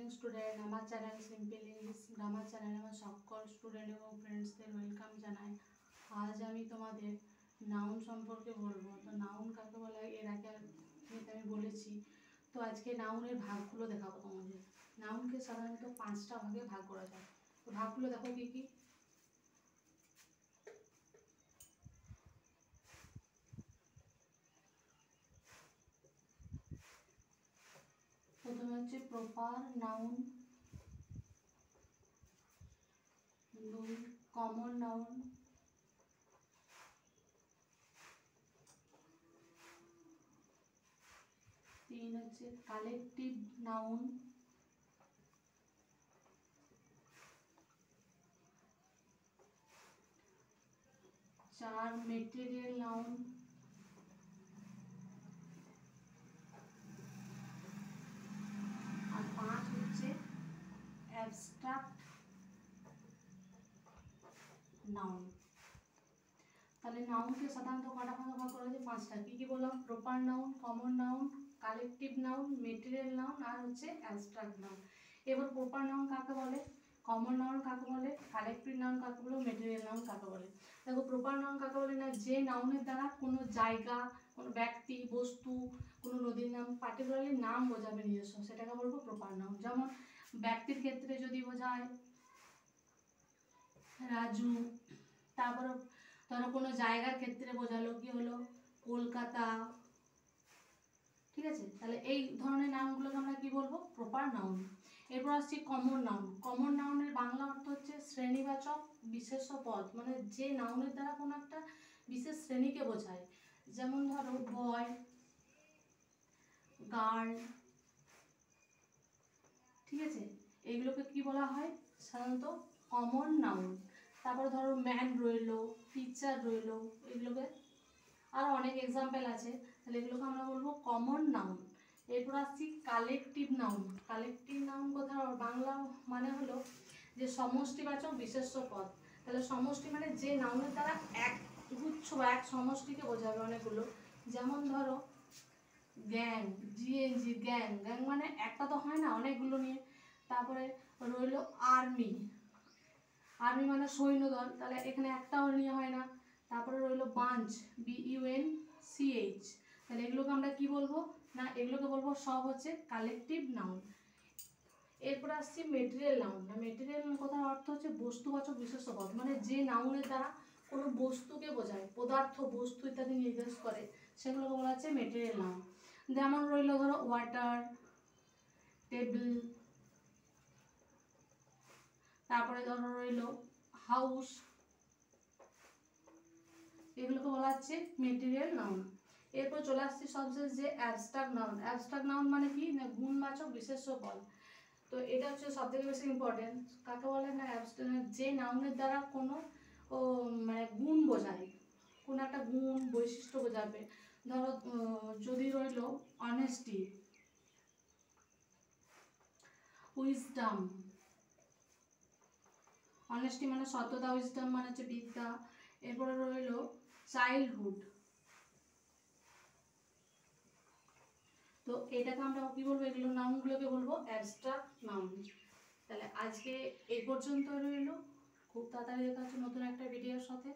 Morning student, আমার channel simple English grammar চ্যানেলে আমার সকল স্টুডেন্ট এবং ফ্রেন্ডসদের ওয়েলকাম জানাই। আজ আমি তোমাদের নাউন সম্পর্কে বলবো। তো নাউন কাকে বলে এর আগে আমি বলেছি। তো আজকে নাউনের ভাগগুলো দেখাবো তোমাদের। নাউনকে সাধারণত 5টা ভাগে ভাগ করা যায়। তো ভাগগুলো দেখো কি কি। প্রথমে হচ্ছে প্রপার নাউন, 2 কমন নাউন, 3 হচ্ছে কালেকটিভ নাউন, 4 মেটেরিয়াল নাউন, আর 5 হচ্ছে অ্যাবস্ট্রাক্ট নাউন। তাহলে নাউনকে সাধারণত কটা ভাগে ভাগ করা যায়? 5টা। কি কি বললাম? Proper noun, common noun, collective noun, material noun আর হচ্ছে অ্যাবস্ট্রাক্ট নাউন। এবার প্রপার নাউন কাকে বলে, কমন নাউন কাকে বলে, কালেকটিভ নাউন কাকে বলে, মেটেরিয়াল নাউন কাকে বলে। দেখো প্রপার নাউন কাকে বলে না, যে নাউনের দ্বারা কোনো জায়গা, কোনো ব্যক্তি, বস্তু, কোনো নদীর নাম, পার্টিকুলারলি নাম বোঝাবে নিজস্ব, সেটাকে বলবো প্রপার নাউন। যেমন ব্যক্তির ক্ষেত্রে যদি বোঝায় রাজু, তারপর ধরো কোনো জায়গার ক্ষেত্রে বোঝালো কি হলো কলকাতা, ঠিক আছে। তাহলে এই ধরনের নাউনগুলোকে আমরা কি বলবো? Proper noun. এরপর আসছি কমন নাউন। কমন নাউনের বাংলা অর্থ হচ্ছে শ্রেণীবাচক বিশেষ্য পদ, মানে যে নাউনের দ্বারা কোনো একটা বিশেষ শ্রেণীকে বোঝায়। যেমন ধরো বয়, গার্ল, ঠিক আছে, এগুলোকে কি বলা হয়? সাধারণত কমন নাউন। তারপরে ধরো ম্যান রইলো, টিচার রইলো, এগুলোকে আরও অনেক এক্সাম্পল আছে, তাহলে এগুলোকে আমরা বলবো কমন নাউন। এরপর আসছি কালেকটিভ নাউন। কালেকটিভ নাউন কথা বাংলা মানে হলো যে সমষ্টিবাচক বিশেষ্য পদ। তাহলে সমষ্টি মানে যে নাউনের দ্বারা এক গুচ্ছ বা এক সমষ্টিকে বোঝাবে অনেকগুলো। যেমন ধরো গ্যাং, জিএনজি, গ্যাং, গ্যাং মানে একটা তো হয় না, অনেকগুলো নিয়ে। তারপরে রইলো আর্মি, আর্মি মানে সৈন্যদল, তাহলে এখানে একটাও নিয়ে হয় না। তারপরে রইলো বাঞ্চ, BUNCH, তাহলে এগুলোকে আমরা কি বলবো না, এগুলোকে বলবো সব হচ্ছে কালেকটিভ নাউন। এরপর আসছে মেটেরিয়াল নাউন। না মেটেরিয়াল কথার অর্থ হচ্ছে বস্তুবাচক বিশেষ্য পদ, মানে যে নাউনের দ্বারা কোনো বস্তুকে বোঝায়, পদার্থ, বস্তু ইত্যাদি নির্দেশ করে, সেগুলোকে বলা হচ্ছে মেটেরিয়াল নাউন। যেমন রইলো ধরো ওয়াটার, টেবিল, তারপরে ধরো রইলো হাউস, এগুলোকে বলা হচ্ছে মেটেরিয়াল নাউন। এরপর চলে আসছে সবশেষ যে অ্যাবস্ট্রাক্ট নাউন। অ্যাবস্ট্রাক্ট নাউন মানে কি না গুণবাচক বিশেষ্য পদ। তো এটা হচ্ছে সবথেকে বেশি ইম্পর্টেন্ট। কাকে বলে না যে নাউনের দ্বারা কোনো মানে গুণ বোঝায়, কোনো একটা গুণ বৈশিষ্ট্য বোঝাবে। ধরো যদি রইল অনেস্টি, উইজডম, অনেস্টি মানে সততা, উইজডম মানে হচ্ছে বিদ্যা। এরপরে রইল চাইল্ডহুড, তো এটাকে আমরা কি বলবো? এগুলো নাউনগুলোকে বলবো অ্যাবস্ট্রাক্ট নাউন। তাহলে আজকে এই পর্যন্ত রইল। খুব তাড়াতাড়ি দেখা হচ্ছে নতুন একটা ভিডিওর সাথে।